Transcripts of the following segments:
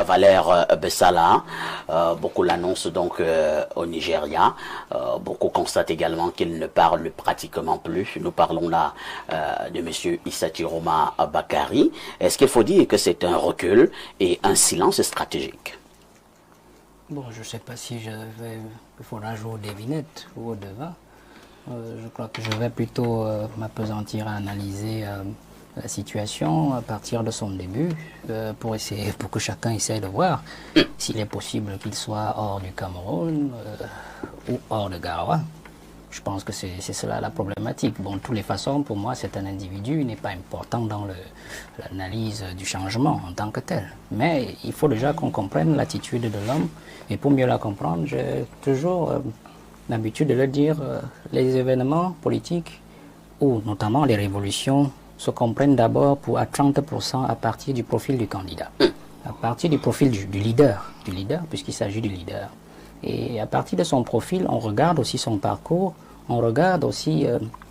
Valère Bessala, beaucoup l'annoncent donc au Nigeria. Beaucoup constatent également qu'il ne parle pratiquement plus. Nous parlons là de M. Issa Chiroma Bakari. Est-ce qu'il faut dire que c'est un recul et un silence stratégique? Bon, je ne sais pas si il faudra jouer aux devinettes ou au devin. Je crois que je vais plutôt m'appesantir à analyser la situation à partir de son début pour que chacun essaye de voir s'il est possible qu'il soit hors du Cameroun ou hors de Garoua. Je pense que c'est cela la problématique. Bon, de toutes les façons, pour moi, c'est un individu, il n'est pas important dans l'analyse du changement en tant que tel. Mais il faut déjà qu'on comprenne l'attitude de l'homme. Et pour mieux la comprendre, j'ai toujours l'habitude de le dire, les événements politiques, ou notamment les révolutions, se comprennent d'abord à 30% à partir du profil du candidat. À partir du profil du leader, puisqu'il s'agit du leader. Et à partir de son profil, on regarde aussi son parcours, on regarde aussi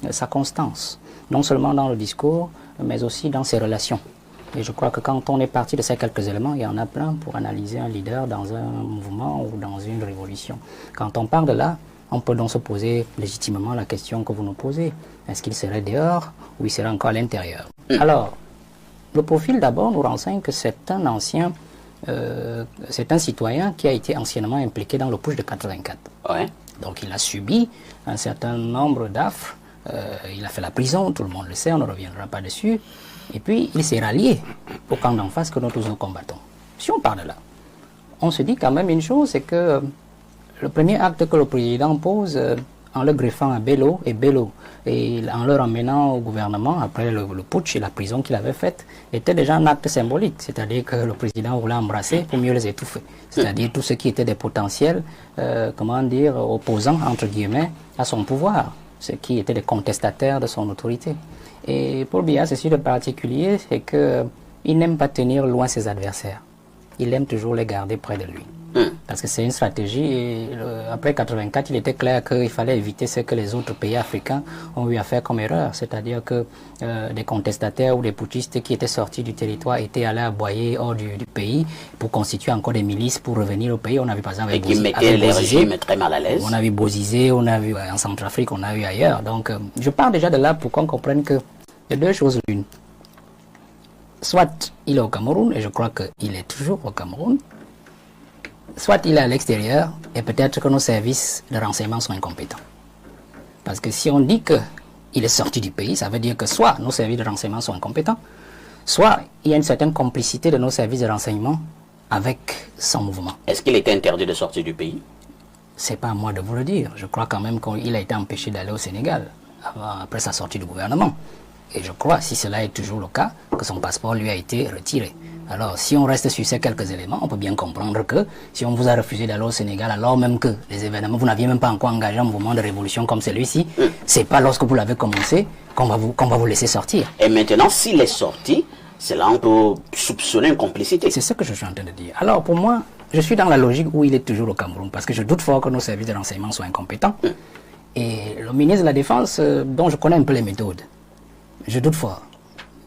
sa constance, non seulement dans le discours, mais aussi dans ses relations. Et je crois que quand on est parti de ces quelques éléments, il y en a plein pour analyser un leader dans un mouvement ou dans une révolution. Quand on part de là, on peut donc se poser légitimement la question que vous nous posez. Est-ce qu'il serait dehors ou il serait encore à l'intérieur? Alors, le profil d'abord nous renseigne que c'est un ancien... c'est un citoyen qui a été anciennement impliqué dans le putsch de 84. Ouais. Donc il a subi un certain nombre d'affres, il a fait la prison, tout le monde le sait, on ne reviendra pas dessus. Et puis il s'est rallié au camp d'en face que nous tous nous combattons. Si on part de là, on se dit quand même une chose, c'est que le premier acte que le président pose en le greffant à Bello et en le ramenant au gouvernement après le putsch et la prison qu'il avait faite, était déjà un acte symbolique. C'est-à-dire que le président voulait embrasser pour mieux les étouffer. C'est-à-dire tous ceux qui étaient des potentiels, opposants, entre guillemets, à son pouvoir, ceux qui étaient des contestataires de son autorité. Et Paul Biya, ceci de particulier, c'est qu'il n'aime pas tenir loin ses adversaires. Il aime toujours les garder près de lui. Parce que c'est une stratégie et après 84, il était clair qu'il fallait éviter ce que les autres pays africains ont eu à faire comme erreur. C'est-à-dire que des contestataires ou des putschistes qui étaient sortis du territoire étaient allés aboyer hors du pays pour constituer encore des milices pour revenir au pays. On a vu par exemple avec qui mettaient les régimes très mal à l'aise. On a vu Bozizé, on a vu en Centrafrique, on a vu ailleurs. Donc je pars déjà de là pour qu'on comprenne qu'il y a deux choses l'une. Soit il est au Cameroun, et je crois qu'il est toujours au Cameroun, soit il est à l'extérieur et peut-être que nos services de renseignement sont incompétents. Parce que si on dit qu'il est sorti du pays, ça veut dire que soit nos services de renseignement sont incompétents, soit il y a une certaine complicité de nos services de renseignement avec son mouvement. Est-ce qu'il était interdit de sortir du pays? C'est pas à moi de vous le dire. Je crois quand même qu'il a été empêché d'aller au Sénégal après sa sortie du gouvernement. Et je crois, si cela est toujours le cas, que son passeport lui a été retiré. Alors, si on reste sur ces quelques éléments, on peut bien comprendre que si on vous a refusé d'aller au Sénégal, alors même que les événements, vous n'aviez même pas encore engagé un mouvement de révolution comme celui-ci, c'est pas lorsque vous l'avez commencé qu'on va vous laisser sortir. Et maintenant, s'il est sorti, c'est là on peut soupçonner une complicité. C'est ce que je suis en train de dire. Alors, pour moi, je suis dans la logique où il est toujours au Cameroun, parce que je doute fort que nos services de renseignement soient incompétents. Et le ministre de la Défense, dont je connais un peu les méthodes, je doute fort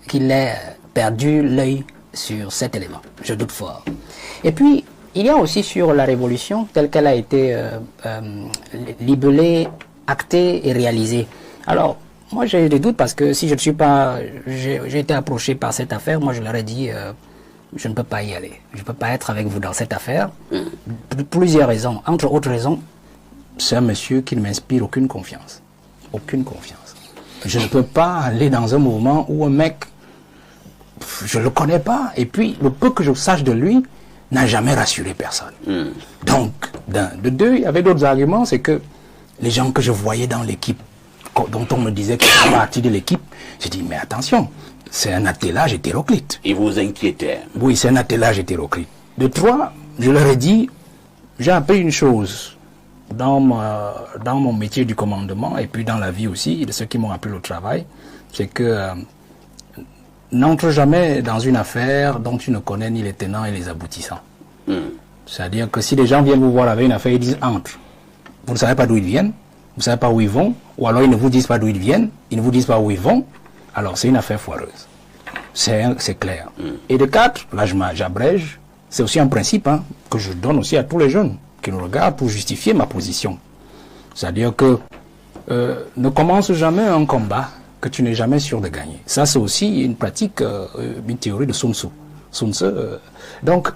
qu'il ait perdu l'œil sur cet élément. Je doute fort. Et puis, il y a aussi sur la révolution, telle qu'elle a été libellée, actée et réalisée. Alors, moi j'ai des doutes parce que si je ne suis pas... J'ai été approché par cette affaire, moi je leur ai dit, je ne peux pas y aller. Je ne peux pas être avec vous dans cette affaire. Pour plusieurs raisons. Entre autres raisons, c'est un monsieur qui ne m'inspire aucune confiance. Aucune confiance. Je ne peux pas aller dans un mouvement où un mec... je ne le connais pas, et puis le peu que je sache de lui n'a jamais rassuré personne. Donc, de deux, il y avait d'autres arguments, c'est que les gens que je voyais dans l'équipe, dont on me disait qu'ils faisaient partie de l'équipe, j'ai dit, mais attention, c'est un attelage hétéroclite. Et vous inquiétez? Oui, c'est un attelage hétéroclite. De trois, je leur ai dit, j'ai appris une chose dans mon métier du commandement, et puis dans la vie aussi, de ceux qui m'ont appris au travail, c'est que... n'entre jamais dans une affaire dont tu ne connais ni les tenants et les aboutissants. C'est-à-dire que si les gens viennent vous voir avec une affaire, ils disent entre. Vous ne savez pas d'où ils viennent, vous ne savez pas où ils vont, ou alors ils ne vous disent pas d'où ils viennent, ils ne vous disent pas où ils vont, alors c'est une affaire foireuse. C'est clair. Et de quatre, là j'abrège, c'est aussi un principe que je donne aussi à tous les jeunes qui nous regardent pour justifier ma position. C'est-à-dire que ne commence jamais un combat que tu n'es jamais sûr de gagner. Ça, c'est aussi une pratique, une théorie de Sun Tzu. Sun Tzu, donc,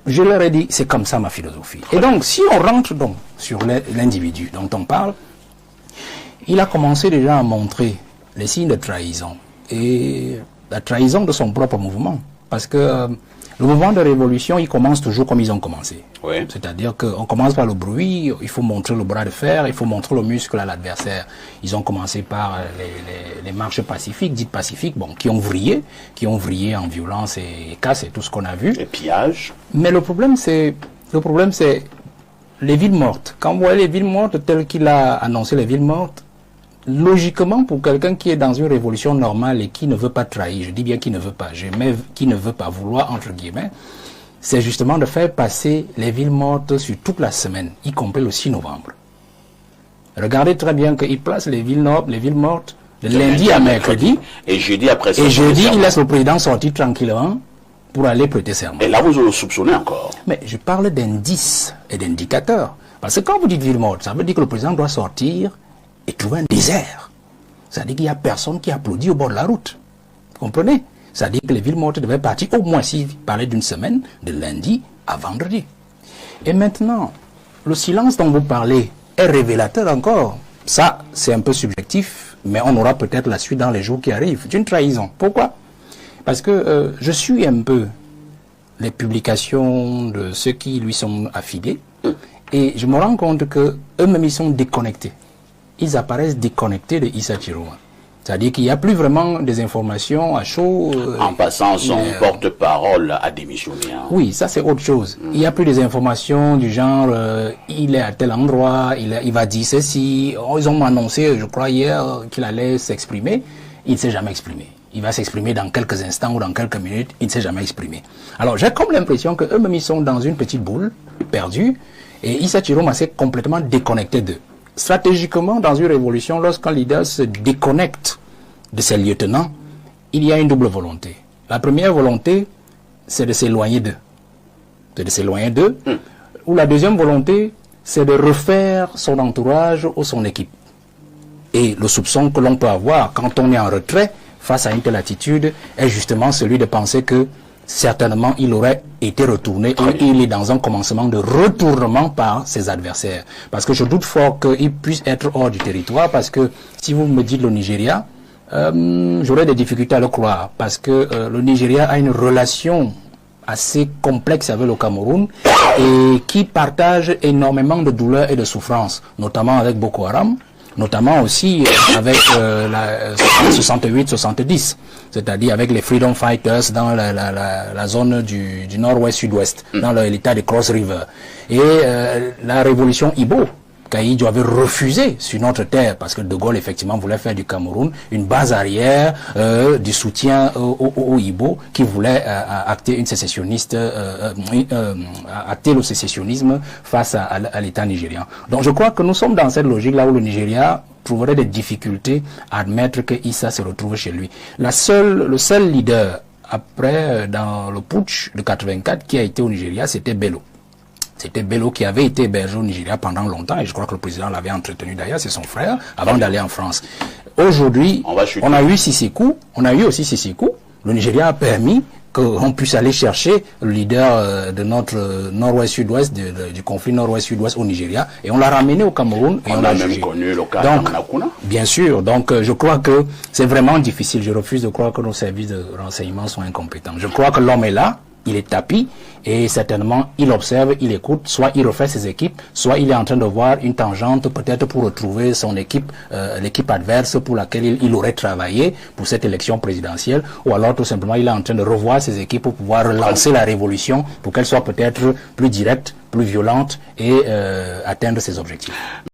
je leur ai dit, c'est comme ça ma philosophie. Et donc, si on rentre donc sur l'individu dont on parle, il a commencé déjà à montrer les signes de trahison et la trahison de son propre mouvement. Parce que le mouvement de révolution, il commence toujours comme ils ont commencé. Oui. C'est-à-dire qu'on commence par le bruit, il faut montrer le bras de fer, il faut montrer le muscle à l'adversaire. Ils ont commencé par les marches pacifiques, dites pacifiques, bon, qui ont vrillé en violence et casse et tout ce qu'on a vu. Les pillages. Mais le problème, c'est les villes mortes. Quand vous voyez les villes mortes telles qu'il a annoncé les villes mortes, logiquement, pour quelqu'un qui est dans une révolution normale et qui ne veut pas trahir, je dis bien qui ne veut pas, qui ne veut pas vouloir, entre guillemets, c'est justement de faire passer les villes mortes sur toute la semaine, y compris le 6 novembre. Regardez très bien qu'il place les villes mortes de lundi à mercredi. Et jeudi après ça. Et jeudi, il laisse le président sortir tranquillement pour aller prêter serment. Et là, vous le soupçonnez encore. Mais je parle d'indices et d'indicateurs. Parce que quand vous dites ville morte, ça veut dire que le président doit sortir et trouver un désert. C'est-à-dire qu'il n'y a personne qui applaudit au bord de la route. Vous comprenez? C'est-à-dire que les villes mortes devaient partir au moins, s'il parlait d'une semaine, de lundi à vendredi. Et maintenant, le silence dont vous parlez est révélateur encore. Ça, c'est un peu subjectif, mais on aura peut-être la suite dans les jours qui arrivent. C'est une trahison. Pourquoi? Parce que je suis un peu les publications de ceux qui lui sont affiliés, et je me rends compte qu'eux-mêmes, ils sont déconnectés. Ils apparaissent déconnectés de Issa Chiroma. C'est-à-dire qu'il n'y a plus vraiment des informations à chaud. En passant, son porte-parole a démissionné. Oui, ça c'est autre chose. Il n'y a plus des informations du genre, il est à tel endroit, il va dire ceci. Ils ont annoncé, je crois hier, qu'il allait s'exprimer. Il ne s'est jamais exprimé. Il va s'exprimer dans quelques instants ou dans quelques minutes. Il ne s'est jamais exprimé. Alors j'ai comme l'impression qu'eux-mêmes, ils sont dans une petite boule, perdue. Et Issa Chiroma s'est complètement déconnecté d'eux. Stratégiquement, dans une révolution, lorsqu'un leader se déconnecte de ses lieutenants, il y a une double volonté. La première volonté, c'est de s'éloigner d'eux. Ou la deuxième volonté, c'est de refaire son entourage ou son équipe. Et le soupçon que l'on peut avoir quand on est en retrait face à une telle attitude est justement celui de penser que certainement il aurait été retourné et il est dans un commencement de retournement par ses adversaires. Parce que je doute fort qu'il puisse être hors du territoire, parce que si vous me dites le Nigeria, j'aurais des difficultés à le croire, parce que le Nigeria a une relation assez complexe avec le Cameroun et qui partage énormément de douleurs et de souffrances, notamment avec Boko Haram, notamment aussi avec la 68-70, c'est-à-dire avec les Freedom Fighters dans la zone du nord-ouest-sud-ouest, dans l'état de Cross River. Et la révolution Ibo, Kaïdjo avait refusé sur notre terre, parce que De Gaulle effectivement voulait faire du Cameroun une base arrière du soutien aux Ibo, qui voulait acter une sécessionniste, acter le sécessionnisme face à l'État nigérian. Donc je crois que nous sommes dans cette logique-là où le Nigeria trouverait des difficultés à admettre que Issa se retrouve chez lui. Le seul leader après, dans le putsch de 84 qui a été au Nigeria, c'était Bello. C'était Bello qui avait été hébergé au Nigeria pendant longtemps, et je crois que le président l'avait entretenu d'ailleurs, c'est son frère, avant d'aller en France. Aujourd'hui, on a eu Sissekou, aussi Sissekou. Le Nigeria a permis qu'on puisse aller chercher le leader de notre nord-ouest-sud-ouest, du conflit nord-ouest-sud-ouest au Nigeria, et on l'a ramené au Cameroun, et on l'a jugé. Connu le cas donc, Nakuna. Bien sûr, donc je crois que c'est vraiment difficile. Je refuse de croire que nos services de renseignement sont incompétents. Je crois que l'homme est là, il est tapis, et certainement il observe, il écoute, soit il refait ses équipes, soit il est en train de voir une tangente peut-être pour retrouver son équipe, l'équipe adverse pour laquelle il aurait travaillé pour cette élection présidentielle, ou alors tout simplement il est en train de revoir ses équipes pour pouvoir relancer la révolution, pour qu'elle soit peut-être plus directe, plus violente et atteindre ses objectifs.